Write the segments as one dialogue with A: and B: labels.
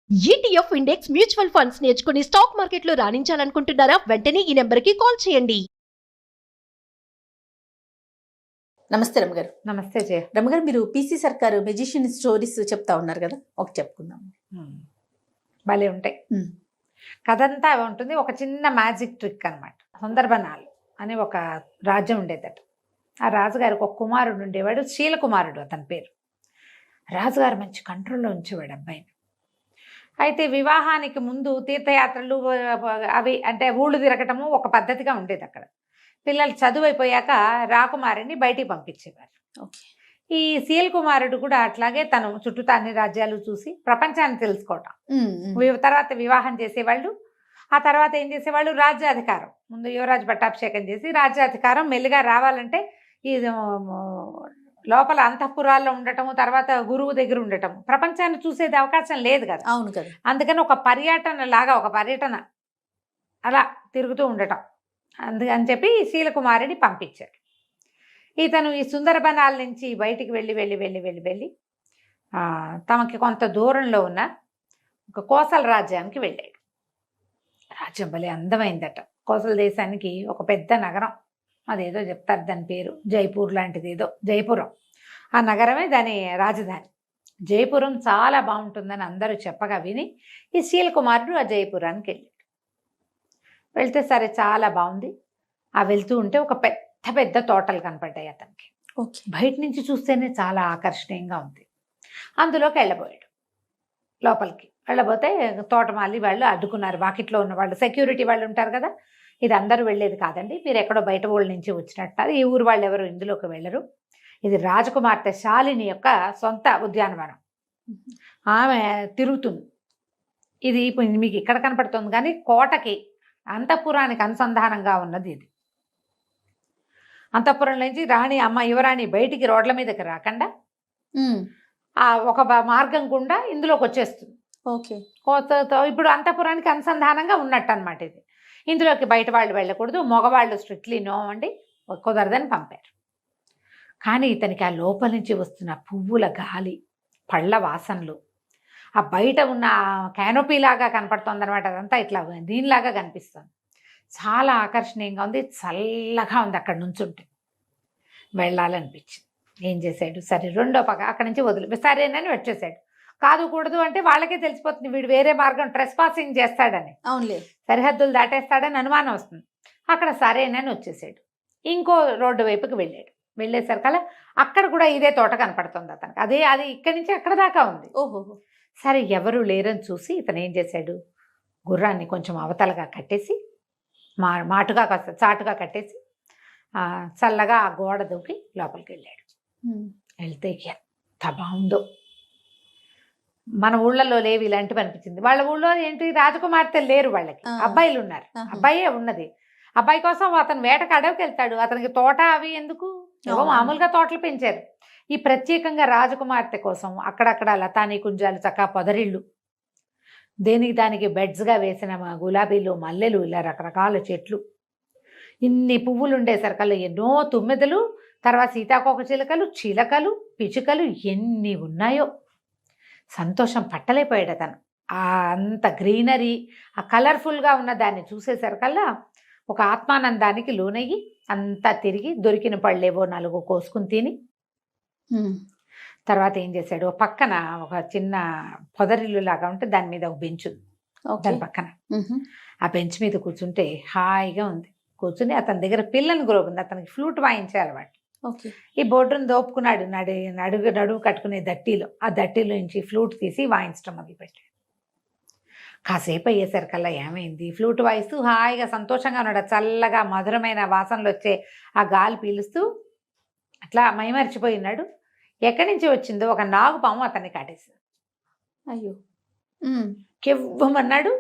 A: ETF index mutual funds నేర్చుకుని stock మార్కెట్లో రాణించాలనుకుంటున్నారా? వెంటనే ఈ నెంబర్కి కాల్ చేయండి.
B: నమస్తే రమగారు.
C: నమస్తే జయ.
B: రమగారు, మీరు పీసీ సర్కారు మెజిషియన్ స్టోరీస్ చెప్తా ఉన్నారు కదా, ఒకటి చెప్పుకుందాం.
C: భలే ఉంటాయి. కథంతా ఉంటుంది. ఒక చిన్న మ్యాజిక్ ట్రిక్ అనమాట. సుందర్బనాలు అని ఒక రాజ్యం ఉండేదట. ఆ రాజుగారికి ఒక కుమారుడు ఉండేవాడు, శీలకుమారుడు అతని పేరు. రాజుగారు మంచి కంట్రోల్లో ఉంచేవాడు అబ్బాయిని. అయితే వివాహానికి ముందు తీర్థయాత్రలు అవి అంటే ఊళ్ళు తిరగటము ఒక పద్ధతిగా ఉండేది అక్కడ. పిల్లలు చదువు అయిపోయాక రాకుమారిని బయటికి పంపించేవారు. ఈ శీల్ కుమారుడు కూడా అట్లాగే తను చుట్టూ అన్ని రాజ్యాలు చూసి ప్రపంచాన్ని తెలుసుకోవటం. తర్వాత వివాహం చేసేవాళ్ళు. ఆ తర్వాత ఏం చేసేవాళ్ళు, రాజ్యాధికారం. ముందు యువరాజు పట్టాభిషేకం చేసి రాజ్యాధికారం మెల్లిగా రావాలంటే ఈ లోపల అంతఃపురాల్లో ఉండటము, తర్వాత గురువు దగ్గర ఉండటము, ప్రపంచాన్ని చూసేది అవకాశం లేదు కదా.
B: అవును కదా.
C: అందుకని ఒక పర్యటన అలా తిరుగుతూ ఉండటం. అందుకని చెప్పి శీలకుమారిని పంపించాడు. ఇతను ఈ సుందరబనాల నుంచి బయటికి వెళ్ళి తమకి కొంత దూరంలో ఉన్న ఒక కోసల రాజ్యానికి వెళ్ళాడు. రాజ్యం భలే అందమైందట. కోసల దేశానికి ఒక పెద్ద నగరం, అదేదో చెప్తారు దాని పేరు, జైపూర్ లాంటిది ఏదో, జైపురం. ఆ నగరమే దాని రాజధాని. జైపురం చాలా బాగుంటుందని అందరూ చెప్పగా విని ఈ శీలకుమారుడు ఆ జైపురానికి వెళ్ళాడు. వెళ్తే సరే చాలా బాగుంది. ఆ వెళ్తూ ఉంటే ఒక పెద్ద పెద్ద తోటలు కనపడ్డాయి అతనికి. బయట నుంచి చూస్తేనే చాలా ఆకర్షణీయంగా ఉంది. అందులోకి వెళ్ళబోయాడు. లోపలికి వెళ్ళబోతే తోటమాలి వాళ్ళు అడ్డుకున్నారు. వాకిట్లో ఉన్న వాళ్ళు, సెక్యూరిటీ వాళ్ళు ఉంటారు కదా, ఇది అందరూ వెళ్ళేది కాదండి, మీరు ఎక్కడో బయట ఊళ్ళ నుంచి వచ్చినట్టు, ఈ ఊరు వాళ్ళు ఎవరు ఇందులోకి వెళ్ళరు, ఇది రాజకుమార్తె శాలిని యొక్క సొంత ఉద్యానవనం, ఆమె తిరుగుతుంది, ఇది మీకు ఇక్కడ కనపడుతుంది కానీ కోటకి అంతఃపురానికి అనుసంధానంగా ఉన్నది ఇది. అంతఃపురం నుంచి యువరాణి బయటికి రోడ్ల మీదకి రాకుండా ఆ ఒక మార్గం గుండా ఇందులోకి వచ్చేస్తుంది.
B: ఓకే.
C: ఇప్పుడు అంతఃపురానికి అనుసంధానంగా ఉన్నట్టు అనమాట ఇది. ఇందులోకి బయట వాళ్ళు వెళ్ళకూడదు, మగవాళ్ళు స్ట్రిక్ట్లీ నో అండి, కుదరదని పంపారు. కానీ ఇతనికి ఆ లోపల నుంచి వస్తున్న పువ్వుల గాలి, పళ్ళ వాసనలు, ఆ బయట ఉన్న క్యానోపీ లాగా కనపడుతుంది అనమాట, అదంతా ఇట్లా దీనిలాగా కనిపిస్తుంది. చాలా ఆకర్షణీయంగా ఉంది, చల్లగా ఉంది. అక్కడ నుంచుంటే వెళ్ళాలనిపించింది. ఏం చేశాడు, సరే రెండో పక్క అక్కడి నుంచి వదిలి సరేనని వచ్చేసాడు. కాదు కూడదు అంటే వాళ్ళకే తెలిసిపోతుంది వీడు వేరే మార్గం ట్రెస్ పాసింగ్ చేస్తాడని,
B: అవునులే,
C: సరిహద్దులు దాటేస్తాడని అనుమానం వస్తుంది. అక్కడ సరేనని వచ్చేసాడు. ఇంకో రోడ్డు వైపుకి వెళ్ళాడు. వెళ్ళేసరికల్లా అక్కడ కూడా ఇదే తోట కనపడుతుంది అతనికి. అది ఇక్కడి నుంచి అక్కడ దాకా ఉంది.
B: ఓహో.
C: సరే ఎవరు లేరని చూసి ఇతను ఏం చేశాడు, గుర్రాన్ని కొంచెం అవతలగా కట్టేసి, మాటుగా కాస్త చాటుగా కట్టేసి చల్లగా ఆ గోడ దూకి లోపలికి వెళ్ళాడు. వెళ్తే ఎంత బాగుందో. మన ఊళ్ళలో లేవు ఇలాంటివి అనిపించింది. వాళ్ళ ఊళ్ళో ఏంటి, రాజకుమార్తెలు లేరు, వాళ్ళకి అబ్బాయిలు ఉన్నారు, అబ్బాయే ఉన్నది. అబ్బాయి కోసం అతను వేటకు అడవికి వెళ్తాడు. అతనికి తోట అవి ఎందుకు, మామూలుగా తోటలు పెంచారు. ఈ ప్రత్యేకంగా రాజకుమార్తె కోసం అక్కడక్కడ లతానీ కుంజాలు, చక్కగా పొదరిళ్ళు, దేనికి దానికి బెడ్స్గా వేసిన గులాబీలు, మల్లెలు, ఇలా రకరకాల చెట్లు, ఇన్ని పువ్వులు ఉండేసరికల్లా ఎన్నో తుమ్మెదలు, తర్వాత సీతాకోక చిలకలు, పిచుకలు ఎన్ని ఉన్నాయో. సంతోషం పట్టలేకపోయాడు అతను. అంత గ్రీనరీ, ఆ కలర్ఫుల్గా ఉన్న దాన్ని చూసేసరికల్లా ఒక ఆత్మానందానికి లోనయ్యి అంతా తిరిగి దొరికిన పళ్ళేవో 4 కోసుకుని తిని, తర్వాత ఏం చేశాడు, పక్కన ఒక చిన్న పొదరిల్లు లాగా ఉంటే దాని మీద ఒక బెంచ్ ఉంది, దాని పక్కన ఆ బెంచ్ మీద కూర్చుంటే హాయిగా ఉంది. కూర్చుని అతని దగ్గర పిల్లని గ్రోబ్ ఉంది, అతనికి ఫ్లూట్ వాయించే అలవాటు. ఈ బోర్డును దోపుకున్నాడు. నడువు కట్టుకునే దట్టీలో, ఆ దట్టీలో నుంచి ఫ్లూట్ తీసి వాయించడం మొదలుపెట్టాడు. కాసేపు అయ్యేసరికల్లా ఏమైంది, ఫ్లూట్ వాయిస్తూ హాయిగా సంతోషంగా ఉన్నాడు. చల్లగా మధురమైన వాసనలు వచ్చే ఆ గాలి పీలుస్తూ అట్లా మైమరిచిపోయినాడు. ఎక్కడి నుంచి వచ్చిందో ఒక నాగుపాము అతన్ని కాటేసింది.
B: అయ్యో.
C: కెవ్వమన్నాడు,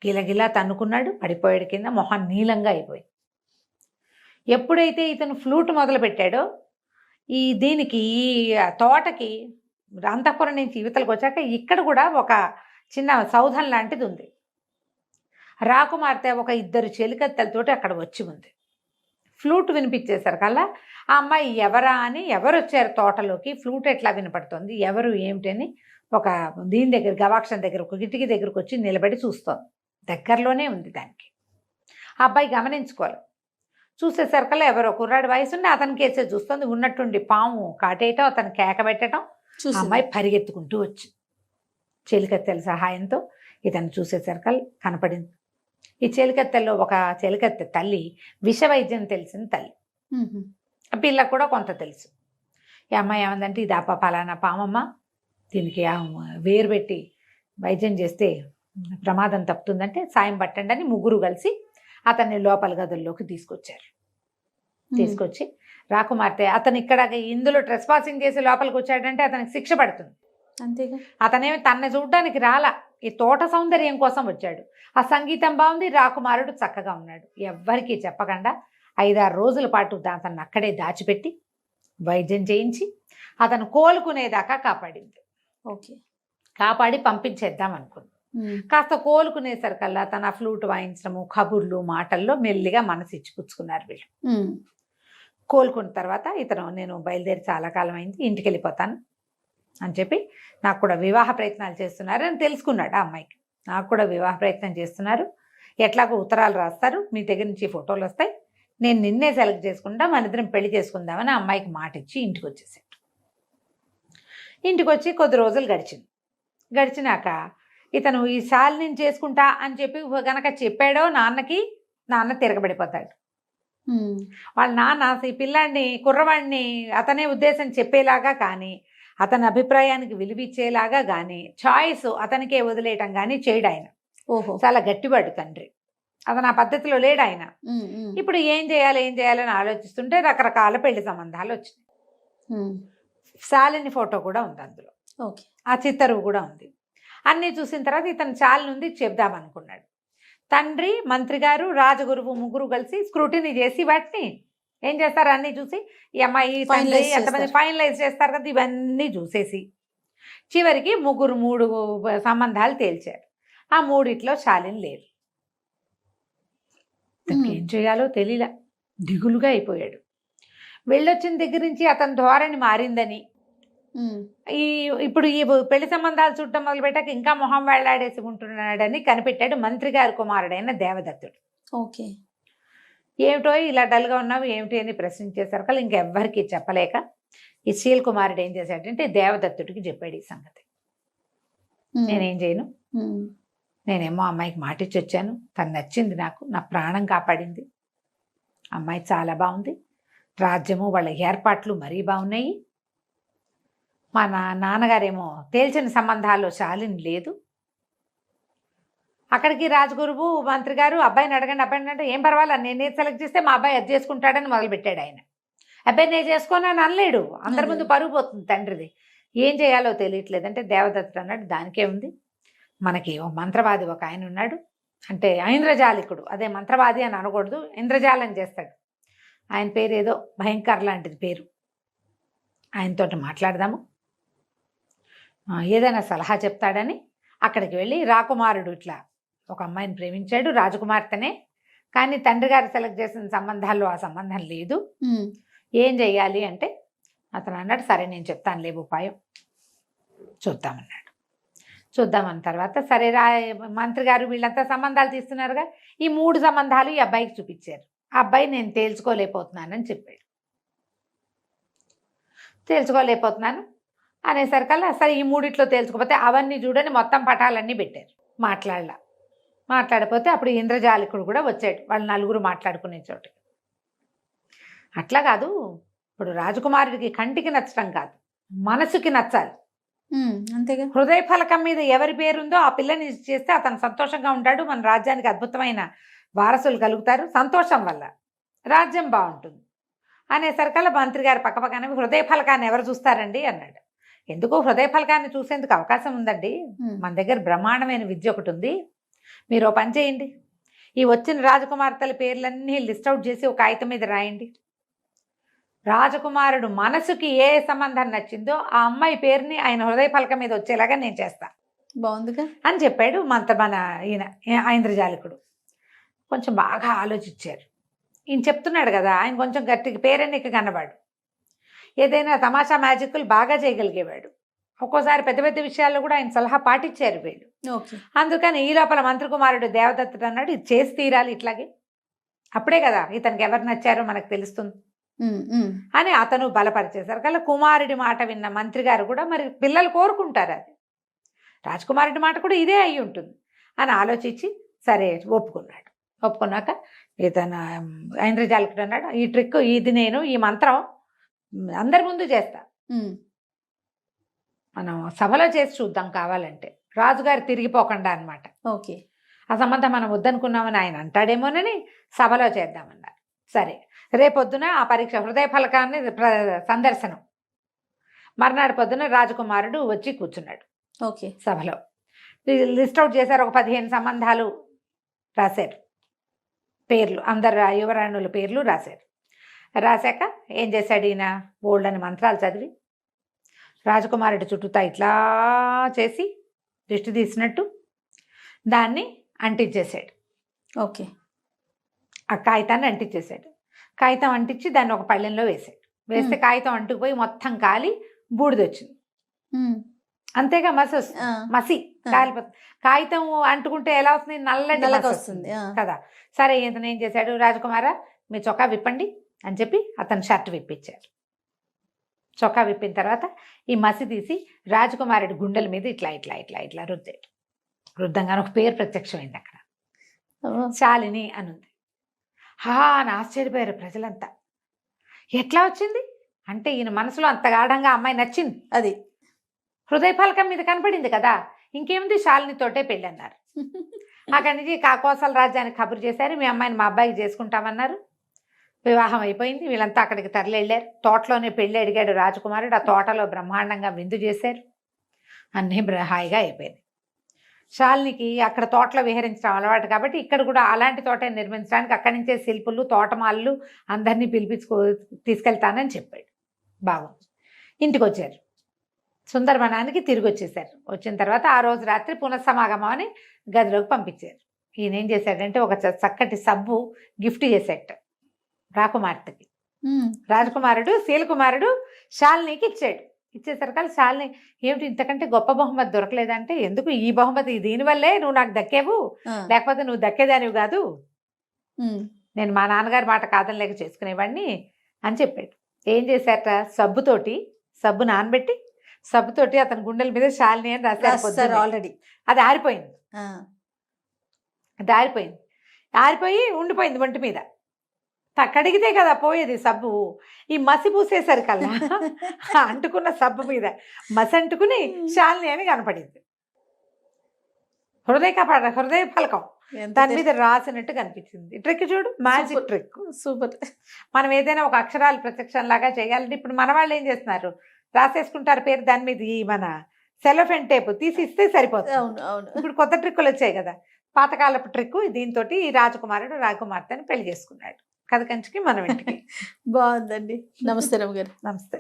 C: గిలగిలా తన్నుకున్నాడు, పడిపోయాడు కింద, మొహం నీలంగా అయిపోయింది. ఎప్పుడైతే ఇతను ఫ్లూట్ మొదలు పెట్టాడో, దీనికి తోటకి అంతఃపురం నుంచి యువతలకు వచ్చాక ఇక్కడ కూడా ఒక చిన్న సౌధం లాంటిది ఉంది. రాకుమార్తె ఒక 2 చెలికత్తెలతోటి అక్కడ వచ్చి ఉంది. ఫ్లూట్ వినిపించేసరికల్లా ఆ అమ్మాయి ఎవరా అని, ఎవరు వచ్చారు తోటలోకి, ఫ్లూట్ ఎట్లా వినపడుతుంది, ఎవరు ఏమిటని ఒక దీని దగ్గర గవాక్షం దగ్గర ఒక కిటికీ దగ్గరకు వచ్చి నిలబడి చూస్తోంది. దగ్గరలోనే ఉంది దానికి. ఆ అబ్బాయి గమనించుకోవాలి. చూసేసరికల్లా ఎవరో కుర్రాడి వయసుండి అతని కేసే చూస్తుంది. ఉన్నట్టుండి పాము కాటేయటం, అతను కేక పెట్టడం, ఆ అమ్మాయి పరిగెత్తుకుంటూ వచ్చి చెలికత్తెల సహాయంతో ఇతను చూసేసరికల్ కనపడింది. ఈ చెలికత్తెల్లో ఒక చెలికత్తె తల్లి విషవైద్యం తెలిసిన తల్లి. ఆ పిల్లకు కూడా కొంత తెలుసు. ఈ అమ్మాయి ఏమందంటే, ఇది పలానా పామమ్మ, దీనికి వేరు పెట్టి వైద్యం చేస్తే ప్రమాదం తప్పుతుందంటే సాయం పట్టండి అని ముగ్గురు కలిసి అతన్ని లోపల గదుల్లోకి తీసుకొచ్చారు. తీసుకొచ్చి రాకుమార్తె అతను ఇక్కడ ఇందులో ట్రెస్ పాసింగ్ చేసి లోపలికి వచ్చాడంటే అతనికి శిక్ష పడుతుంది.
B: అంతేగా.
C: అతనేమి తనని చూడడానికి రాలా, ఈ తోట సౌందర్యం కోసం వచ్చాడు. ఆ సంగీతం బాగుంది, రాకుమారుడు చక్కగా ఉన్నాడు. ఎవ్వరికీ చెప్పకుండా 5-6 రోజుల పాటు అతన్ని అక్కడే దాచిపెట్టి వైద్యం చేయించి అతను కోలుకునేదాకా కాపాడింది.
B: ఓకే.
C: కాపాడి పంపించేద్దాం అనుకుంది. కాస్త కోలుకునేసరికల్లా తన ఫ్లూట్ వాయించడము, కబుర్లు, మాటల్లో మెల్లిగా మనసు ఇచ్చిపుచ్చుకున్నారు వీళ్ళు. కోలుకున్న తర్వాత ఇతను, నేను బయలుదేరి చాలా కాలం అయింది, ఇంటికి వెళ్ళిపోతాను అని చెప్పి, నాకు కూడా వివాహ ప్రయత్నాలు చేస్తున్నారు అని తెలుసుకున్నాడు ఆ అమ్మాయికి. నాకు కూడా వివాహ ప్రయత్నం చేస్తున్నారు, ఎట్లాగో ఉత్తరాలు రాస్తారు, మీ దగ్గర నుంచి ఫోటోలు వస్తాయి, నేను నిన్నే సెలెక్ట్ చేసుకుంటా, మన ఇద్దరం పెళ్లి చేసుకుందామని ఆ అమ్మాయికి మాట ఇచ్చి ఇంటికి వచ్చేసాడు. ఇంటికి వచ్చి కొద్ది రోజులు గడిచినాక ఇతను ఈ శాలిని చేసుకుంటా అని చెప్పి గనక చెప్పాడో నాన్నకి, నాన్న తిరగబడిపోతాడు. వాళ్ళ నాన్న ఈ పిల్లాడిని, కుర్రవాడిని అతనే ఉద్దేశం చెప్పేలాగా కానీ, అతని అభిప్రాయానికి విలువిచ్చేలాగా కానీ, చాయిస్ అతనికే వదిలేయటం కానీ చేయడు ఆయన.
B: ఓహో.
C: చాలా గట్టివాడు తండ్రి. అతను ఆ పద్ధతిలో లేడు ఆయన. ఇప్పుడు ఏం చేయాలని ఆలోచిస్తుంటే రకరకాల పెళ్లి సంబంధాలు వచ్చినాయి. శాలిని ఫోటో కూడా ఉంది అందులో.
B: ఓకే.
C: ఆ చిత్తరువు కూడా ఉంది. అన్నీ చూసిన తర్వాత ఇతను శాలిని ఉంది చెప్దామనుకున్నాడు. తండ్రి, మంత్రి గారు, రాజగురువు ముగ్గురు కలిసి స్క్రూటినీ చేసి వాటిని ఏం చేస్తారు, అన్నీ చూసి ఈ అమ్మాయి తండ్రి ఎంతమంది ఫైనలైజ్ చేస్తారు కదా, ఇవన్నీ చూసేసి చివరికి 3 సంబంధాలు తేల్చారు. ఆ 3 శాలిని లేదు. ఏం చేయాలో తెలియలా, దిగులుగా అయిపోయాడు. వెళ్ళొచ్చిన దగ్గర నుంచి అతని ధోరణి మారిందని, ఇప్పుడు ఈ పెళ్లి సంబంధాలు చూడటం మొదలుపెట్టాక ఇంకా మొహం వేళ్లాడేసి ఉంటున్నాడని కనిపెట్టాడు మంత్రి గారి కుమారుడైన దేవదత్తుడు.
B: ఓకే.
C: ఏమిటో ఇలా డల్గా ఉన్నావు ఏమిటి అని ప్రశ్నించేసరికి ఇంకెవ్వరికి చెప్పలేక ఈ శీల్ కుమారుడు ఏం చేశాడంటే దేవదత్తుడికి చెప్పాడు ఈ సంగతి. నేనేం చేయను, నేనేమో అమ్మాయికి మాటిచ్చి వచ్చాను, తను నచ్చింది నాకు, నా ప్రాణం కాపాడింది, అమ్మాయి చాలా బాగుంది, రాజ్యము వాళ్ళ ఏర్పాట్లు మరీ బాగున్నాయి, మా నాన్నగారేమో తేల్చిన సంబంధాల్లో శాలిని లేదు. అక్కడికి రాజగురువు మంత్రి గారు అబ్బాయిని అడగండి అంటే ఏం పర్వాలేదు, నేనే సెలెక్ట్ చేస్తే మా అబ్బాయి అది చేసుకుంటాడని మొదలుపెట్టాడు ఆయన. అబ్బాయి నేను చేసుకోనని అనలేడు, అందరి ముందు పరుగు పోతుంది తండ్రిది. ఏం చేయాలో తెలియట్లేదు అంటే దేవదత్తుడు అన్నాడు, దానికే ఉంది, మనకి ఓ మంత్రవాది ఒక ఆయన ఉన్నాడు, అంటే ఐంద్రజాలికుడు, అదే మంత్రవాది అని అనకూడదు, ఇంద్రజాలం చేస్తాడు, ఆయన పేరు ఏదో భయంకర్ లాంటిది పేరు, ఆయనతోటి మాట్లాడదాము, ఏదైనా సలహా చెప్తాడని అక్కడికి వెళ్ళి రాకుమారుడు ఇట్లా ఒక అమ్మాయిని ప్రేమించాడు, రాజకుమార్తెనే, కానీ తండ్రి గారు సెలెక్ట్ చేసిన సంబంధాల్లో ఆ సంబంధం లేదు, ఏం చెయ్యాలి అంటే అతను అన్నాడు, సరే నేను చెప్తాను లేవు ఉపాయం, చూద్దామన్నాడు. చూద్దామన్న తర్వాత సరే మంత్రి గారు వీళ్ళంతా సంబంధాలు తీస్తున్నారుగా, ఈ 3 సంబంధాలు ఈ అబ్బాయికి చూపించారు. ఆ అబ్బాయి నేను తేల్చుకోలేకపోతున్నానని చెప్పాడు. తేల్చుకోలేకపోతున్నాను అనేసరికల్లా సరే ఈ 3 తేల్చుకోకపోతే అవన్నీ చూడని మొత్తం పటాలన్నీ పెట్టారు. మాట్లాడపోతే అప్పుడు ఇంద్రజాలికుడు కూడా వచ్చాడు, వాళ్ళు 4 మాట్లాడుకునే చోటు. అట్లా కాదు, ఇప్పుడు రాజకుమారుడికి కంటికి నచ్చడం కాదు, మనసుకి నచ్చాలి.
B: అంతేగా.
C: హృదయ ఫలకం మీద ఎవరి పేరుందో ఆ పిల్లని చేస్తే అతను సంతోషంగా ఉంటాడు, మన రాజ్యానికి అద్భుతమైన వారసులు కలుగుతారు, సంతోషం వల్ల రాజ్యం బాగుంటుంది అనేసరికల్లా మంత్రి గారు పక్కపక్కన హృదయ ఫలకాన్ని ఎవరు చూస్తారండి అన్నాడు. ఎందుకు హృదయ ఫలకాన్ని చూసేందుకు అవకాశం ఉందండి, మన దగ్గర బ్రహ్మాండమైన విద్య ఒకటి ఉంది, మీరు ఓ పని చేయండి, ఈ వచ్చిన రాజకుమార్తెల పేర్లన్నీ లిస్ట్ అవుట్ చేసి ఒక కాగితం మీద రాయండి, రాజకుమారుడు మనసుకి ఏ సంబంధం నచ్చిందో ఆ అమ్మాయి పేరుని ఆయన హృదయ ఫలకం మీద వచ్చేలాగా నేను చేస్తా,
B: బాగుందిగా అని
C: చెప్పాడు మన ఈయన ఐంద్రజాలికుడు. కొంచెం బాగా ఆలోచించారు. ఈయన చెప్తున్నాడు కదా, ఆయన కొంచెం గట్టిగా పేరెన్నిక కన్నవాడు, ఏదైనా తమాషా మ్యాజిక్లు బాగా చేయగలిగేవాడు, ఒక్కోసారి పెద్ద పెద్ద విషయాల్లో కూడా ఆయన సలహా పాటించారు వీళ్ళు.
B: ఓకే.
C: అందుకని ఈ లోపల మంత్రి కుమారుడు దేవదత్తుడు అన్నాడు, ఇది చేసి తీరాలి ఇట్లాగే, అప్పుడే కదా ఇతనికి ఎవరు నచ్చారో మనకు తెలుస్తుంది అని అతను బలపరిచేశారు. కల్లా కుమారుడి మాట విన్న మంత్రి గారు కూడా మరి పిల్లలు కోరుకుంటారు, అది రాజకుమారుడి మాట కూడా ఇదే అయి ఉంటుంది అని ఆలోచించి సరే ఒప్పుకున్నాడు. ఒప్పుకున్నాక ఇతను ఐంద్రజాలికుడు అన్నాడు, ఈ ట్రిక్ ఇది నేను ఈ మంత్రం అందరి ముందు చేస్తా, మనం సభలో చేసి చూద్దాం కావాలంటే, రాజుగారు తిరిగిపోకుండా అనమాట.
B: ఓకే.
C: ఆ సంబంధం మనం వద్దనుకున్నామని ఆయన అంటాడేమోనని సభలో చేద్దామన్నారు. సరే రేపొద్దున ఆ పరీక్ష హృదయ ఫలకాన్ని సందర్శనం, మర్నాడు పొద్దున రాజకుమారుడు వచ్చి కూర్చున్నాడు.
B: ఓకే.
C: సభలో లిస్ట్ అవుట్ చేశారు, ఒక 15 సంబంధాలు రాశారు, పేర్లు అందరు యువరాణుల పేర్లు రాశారు. రాశాక ఏం చేశాడు ఈయన, బోల్డ్ అని మంత్రాలు చదివి రాజకుమారుడి చుట్టూతా ఇట్లా చేసి దిష్టి తీసినట్టు దాన్ని అంటించేశాడు.
B: ఓకే.
C: ఆ కాగితాన్ని అంటించేశాడు. కాగితం అంటించి దాన్ని ఒక పళ్ళెంలో వేసాడు. వేస్తే కాగితం అంటుకుపోయి మొత్తం కాలి బూడిదొచ్చింది. అంతేగా మసి వస్తుంది, మసి కాలిపోతుంది. కాగితం అంటుకుంటే ఎలా వస్తుంది, నల్లటి మసి వస్తుంది కదా. సరే ఇతను ఏం చేశాడు, రాజకుమారా మీ చొక్కా విప్పండి అని చెప్పి అతను షర్ట్ విప్పించారు. చొక్కా విప్పిన తర్వాత ఈ మసి తీసి రాజకుమారుడి గుండెల మీద ఇట్లా ఇట్లా ఇట్లా ఇట్లా రుద్దాడు. రుద్దంగానే ఒక పేరు ప్రత్యక్షమైంది అక్కడ, శాలిని అనుంది. అని ఆశ్చర్యపోయారు ప్రజలంతా. ఎట్లా వచ్చింది అంటే ఈయన మనసులో అంత గాఢంగా అమ్మాయి నచ్చింది, అది హృదయ ఫలకం మీద కనపడింది కదా, ఇంకేముంది శాలినితోటే పెళ్ళి అన్నారు. అక్కడి నుంచి కాకోసల రాజ్యానికి కబురు చేశారు, మీ అమ్మాయిని మా అబ్బాయికి చేసుకుంటామన్నారు. వివాహం అయిపోయింది, వీళ్ళంతా అక్కడికి తరలి వెళ్ళారు. తోటలోనే పెళ్ళి అడిగాడు రాజకుమారుడు, ఆ తోటలో బ్రహ్మాండంగా విందు చేశారు, అన్నీ హాయిగా అయిపోయింది. శాలినికి అక్కడ తోటలో విహరించడం అలవాటు కాబట్టి ఇక్కడ కూడా అలాంటి తోట నిర్మించడానికి అక్కడి నుంచే శిల్పులు తోటమాళ్ళు అందరినీ తీసుకెళ్తానని చెప్పాడు. బాగుంది. ఇంటికి వచ్చారు, సుందరవనానికి తిరిగి వచ్చేసారు. వచ్చిన తర్వాత ఆ రోజు రాత్రి పునఃసమాగమం అని గదిలోకి పంపించారు. ఈయన ఏం చేశాడంటే ఒక చక్కటి సబ్బు గిఫ్ట్ చేశాడు రాకుమార్తెకి. రాజకుమారుడు శీలకుమారుడు శాలినికి ఇచ్చాడు. ఇచ్చేసరికి శాలిని ఏమిటి ఇంతకంటే గొప్ప బహుమతి దొరకలేదంటే, ఎందుకు ఈ బహుమతి దీనివల్లే నువ్వు నాకు దక్కేవు, లేకపోతే నువ్వు దక్కేదానివి కాదు, నేను మా నాన్నగారి మాట కాదనలేక చేసుకునేవాడిని అని చెప్పాడు. ఏం చేశారట, సబ్బు నానబెట్టి సబ్బుతోటి అతని గుండెల మీద శాలిని అని రాశారు. ఆల్రెడీ అది ఆరిపోయింది. అది ఆరిపోయి ఉండిపోయింది ఒంటి మీద. కడిగితే కదా పోయేది సబ్బు. ఈ మసి పూసేసరి కల్లా అంటుకున్న సబ్బు మీద మసి అంటుకుని శాలిని అని కనపడింది. హృదయ ఫలకం దాని మీద రాసినట్టు కనిపించింది. ట్రిక్ చూడు, మ్యాజిక్ ట్రిక్, సూపర్. మనం ఏదైనా ఒక అక్షరాలు ప్రత్యక్షం లాగా చేయాలంటే ఇప్పుడు మన వాళ్ళు ఏం చేస్తున్నారు, రాసేసుకుంటారు పేరు, దాని మీద ఈ మన సెలోఫెన్ టేప్ తీసి ఇస్తే సరిపోతుంది. ఇప్పుడు కొత్త ట్రిక్కులు వచ్చాయి కదా, పాతకాలపు ట్రిక్. దీంతో ఈ రాజకుమారుడు రాజకుమార్తెని పెళ్లి చేసుకున్నాడు. కథ కంచికి మనం ఇంటికి.
B: బాగుందండి. నమస్తే రమ్మ గారు.
C: నమస్తే.